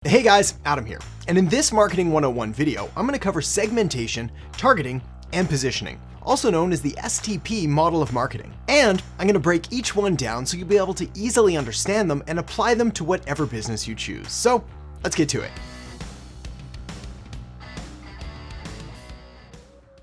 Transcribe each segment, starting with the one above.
Hey guys, Adam here. And in this Marketing 101 video, I'm going to cover segmentation, targeting, and positioning, also known as the STP model of marketing. And I'm going to break each one down so you'll be able to easily understand them and apply them to whatever business you choose. So let's get to it.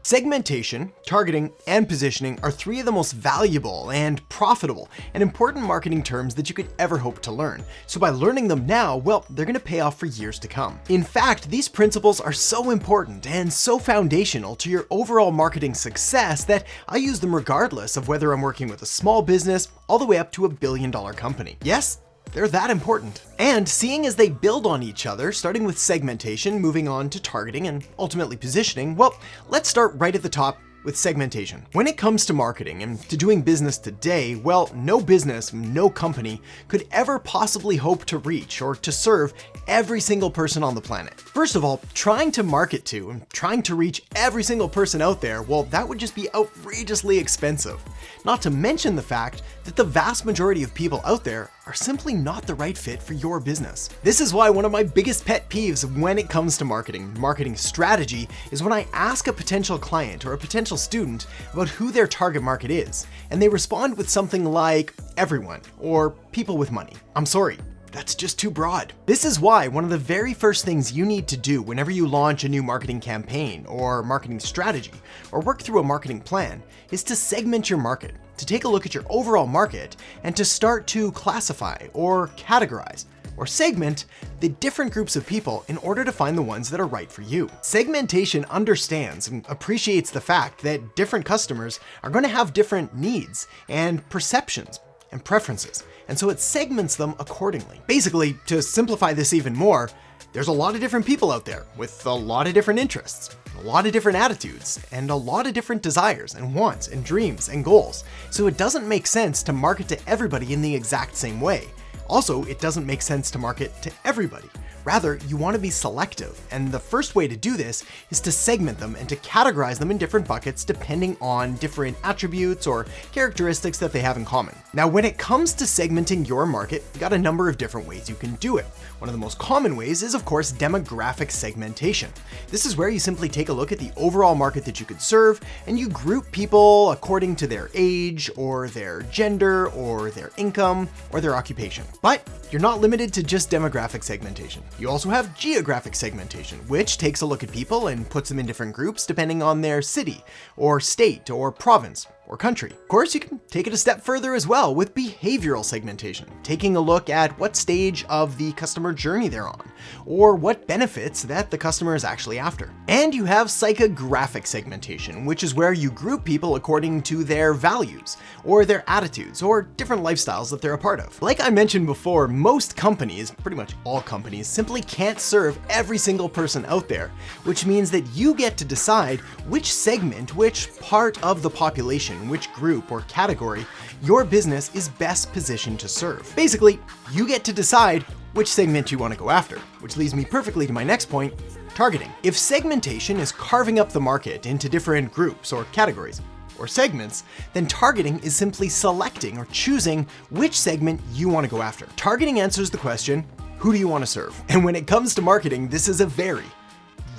Segmentation, targeting, and positioning are three of the most valuable and profitable and important marketing terms that you could ever hope to learn. So by learning them now, well, they're going to pay off for years to come. In fact, these principles are so important and so foundational to your overall marketing success that I use them regardless of whether I'm working with a small business all the way up to a billion-dollar company. Yes, they're that important. And seeing as they build on each other, starting with segmentation, moving on to targeting, and ultimately positioning, well, let's start right at the top with segmentation. When it comes to marketing and to doing business today, well, no business, no company could ever possibly hope to reach or to serve every single person on the planet. First of all, trying to market to and trying to reach every single person out there, well, that would just be outrageously expensive. Not to mention the fact that the vast majority of people out there are simply not the right fit for your business. This is why one of my biggest pet peeves when it comes to marketing strategy is when I ask a potential client or a potential student about who their target market is, and they respond with something like everyone or people with money. I'm sorry, that's just too broad. This is why one of the very first things you need to do whenever you launch a new marketing campaign or marketing strategy or work through a marketing plan is to segment your market, to take a look at your overall market and to start to classify or categorize or segment the different groups of people in order to find the ones that are right for you. Segmentation understands and appreciates the fact that different customers are going to have different needs and perceptions and preferences, and so it segments them accordingly. Basically, to simplify this even more, there's a lot of different people out there with a lot of different interests, a lot of different attitudes, and a lot of different desires and wants and dreams and goals. So it doesn't make sense to market to everybody in the exact same way. Also, it doesn't make sense to market to everybody. Rather, you want to be selective, and the first way to do this is to segment them and to categorize them in different buckets depending on different attributes or characteristics that they have in common. Now, when it comes to segmenting your market, you got a number of different ways you can do it. One of the most common ways is, of course, demographic segmentation. This is where you simply take a look at the overall market that you could serve, and you group people according to their age, or their gender, or their income, or their occupation. But you're not limited to just demographic segmentation. You also have geographic segmentation, which takes a look at people and puts them in different groups depending on their city, or state, or province, or country. Of course, you can take it a step further as well with behavioral segmentation, taking a look at what stage of the customer journey they're on, or what benefits that the customer is actually after. And you have psychographic segmentation, which is where you group people according to their values, or their attitudes, or different lifestyles that they're a part of. Like I mentioned before, most companies, pretty much all companies, simply can't serve every single person out there, which means that you get to decide which segment, which part of the population, which group or category your business is best positioned to serve. Basically, you get to decide which segment you want to go after, which leads me perfectly to my next point, targeting. If segmentation is carving up the market into different groups or categories or segments, then targeting is simply selecting or choosing which segment you want to go after. Targeting answers the question, who do you want to serve? And when it comes to marketing, this is a very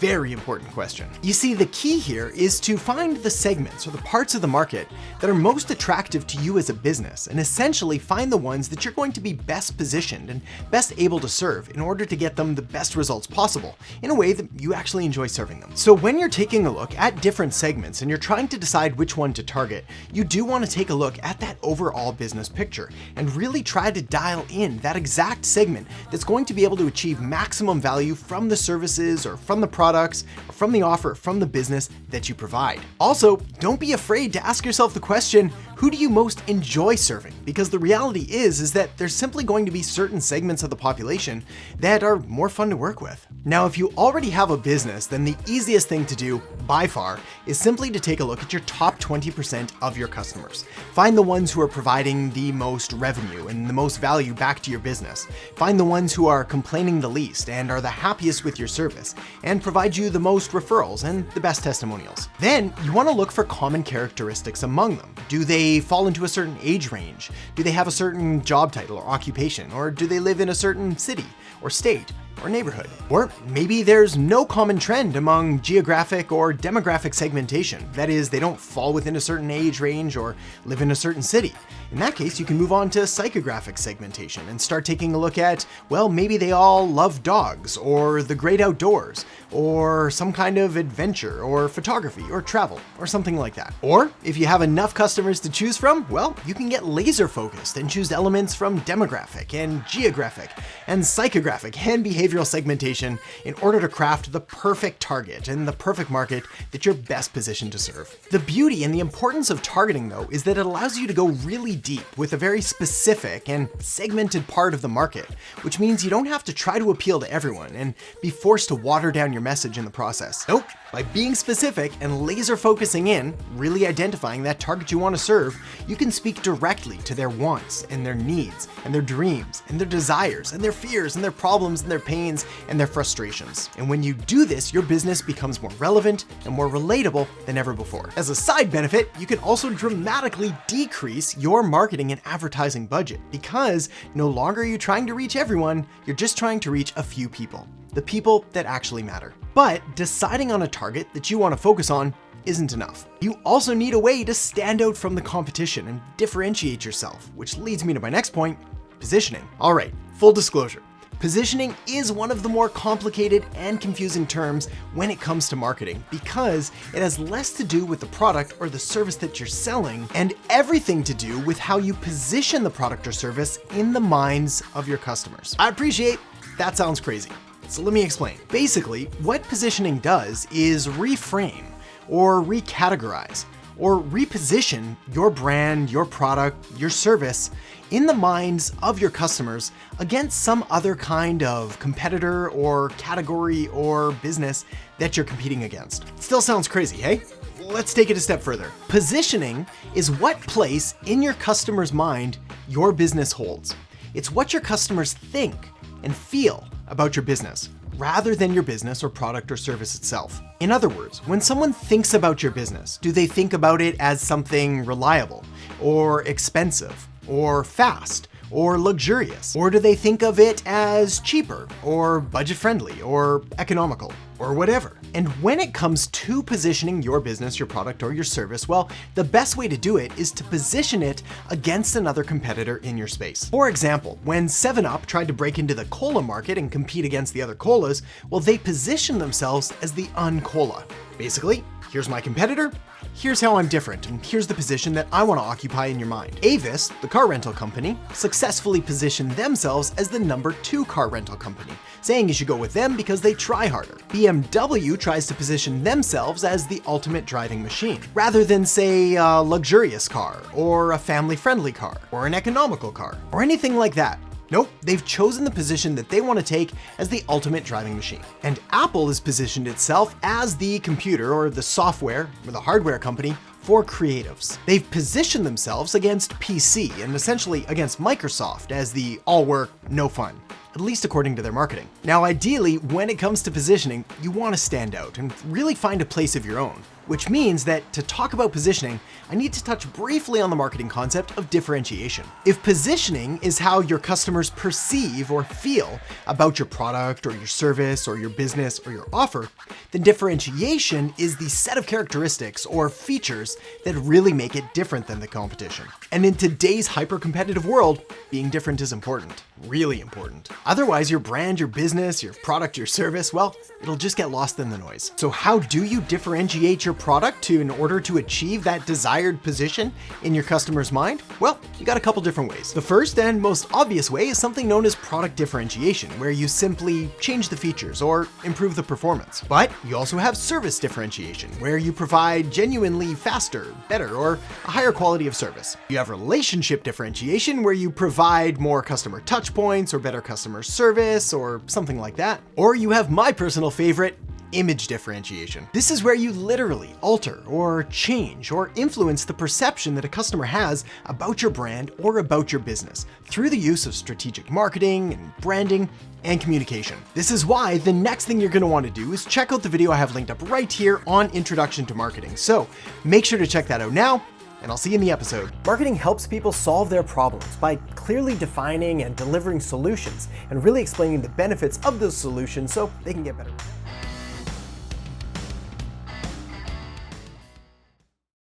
important question. You see, the key here is to find the segments or the parts of the market that are most attractive to you as a business, and essentially find the ones that you're going to be best positioned and best able to serve in order to get them the best results possible in a way that you actually enjoy serving them. So when you're taking a look at different segments and you're trying to decide which one to target, you do want to take a look at that overall business picture and really try to dial in that exact segment that's going to be able to achieve maximum value from the services or from the products, or from the offer, from the business that you provide. Also, don't be afraid to ask yourself the question, who do you most enjoy serving? Because the reality is that there's simply going to be certain segments of the population that are more fun to work with. Now, if you already have a business, then the easiest thing to do by far is simply to take a look at your top 20% of your customers. Find the ones who are providing the most revenue and the most value back to your business. Find the ones who are complaining the least and are the happiest with your service, and provide you the most referrals and the best testimonials. Then you want to look for common characteristics among them. Do they fall into a certain age range? Do they have a certain job title or occupation? Or do they live in a certain city or state? or neighborhood. Or maybe there's no common trend among geographic or demographic segmentation. That is, they don't fall within a certain age range or live in a certain city. In that case, you can move on to psychographic segmentation and start taking a look at, well, maybe they all love dogs or the great outdoors or some kind of adventure or photography or travel or something like that. Or if you have enough customers to choose from, well, you can get laser focused and choose elements from demographic and geographic and psychographic and behavioral segmentation in order to craft the perfect target and the perfect market that you're best positioned to serve. The beauty and the importance of targeting, though, is that it allows you to go really deep with a very specific and segmented part of the market, which means you don't have to try to appeal to everyone and be forced to water down your message in the process. Nope. By being specific and laser focusing in, really identifying that target you want to serve, you can speak directly to their wants and their needs and their dreams and their desires and their fears and their problems and their pains and their frustrations. And when you do this, your business becomes more relevant and more relatable than ever before. As a side benefit, you can also dramatically decrease your marketing and advertising budget because no longer are you trying to reach everyone, you're just trying to reach a few people. The people that actually matter. But deciding on a target that you want to focus on isn't enough. You also need a way to stand out from the competition and differentiate yourself, which leads me to my next point, positioning. All right, full disclosure. Positioning is one of the more complicated and confusing terms when it comes to marketing because it has less to do with the product or the service that you're selling and everything to do with how you position the product or service in the minds of your customers. I appreciate that sounds crazy. So let me explain. Basically, what positioning does is reframe or recategorize or reposition your brand, your product, your service in the minds of your customers against some other kind of competitor or category or business that you're competing against. Still sounds crazy, hey? Let's take it a step further. Positioning is what place in your customer's mind your business holds. It's what your customers think and feel about your business, rather than your business or product or service itself. In other words, when someone thinks about your business, do they think about it as something reliable, or expensive, or fast, or luxurious? Or do they think of it as cheaper, or budget-friendly, or economical, or whatever? And when it comes to positioning your business, your product, or your service, well, the best way to do it is to position it against another competitor in your space. For example, when 7-Up tried to break into the cola market and compete against the other colas, well, they positioned themselves as the un-cola. Basically, here's my competitor, here's how I'm different, and here's the position that I want to occupy in your mind. Avis, the car rental company, successfully positioned themselves as the number 2 car rental company, saying you should go with them because they try harder. BMW tries to position themselves as the ultimate driving machine, rather than say a luxurious car, or a family-friendly car, or an economical car, or anything like that. Nope, they've chosen the position that they want to take as the ultimate driving machine. And Apple has positioned itself as the computer or the software or the hardware company for creatives. They've positioned themselves against PC and essentially against Microsoft as the all work, no fun, at least according to their marketing. Now, ideally, when it comes to positioning, you want to stand out and really find a place of your own, which means that to talk about positioning, I need to touch briefly on the marketing concept of differentiation. If positioning is how your customers perceive or feel about your product or your service or your business or your offer, then differentiation is the set of characteristics or features that really make it different than the competition. And in today's hyper-competitive world, being different is important, really important. Otherwise, your brand, your business, your product, your service, well, it'll just get lost in the noise. So how do you differentiate your product in order to achieve that desired position in your customer's mind? Well, you got a couple different ways. The first and most obvious way is something known as product differentiation, where you simply change the features or improve the performance. But you also have service differentiation, where you provide genuinely faster, better, or a higher quality of service. You have relationship differentiation, where you provide more customer touch points or better customer service or something like that. Or you have my personal favorite, image differentiation. This is where you literally alter or change or influence the perception that a customer has about your brand or about your business through the use of strategic marketing and branding and communication. This is why the next thing you're going to want to do is check out the video I have linked up right here on Introduction to Marketing. So make sure to check that out now and I'll see you in the episode. Marketing helps people solve their problems by clearly defining and delivering solutions, and really explaining the benefits of those solutions so they can get better results.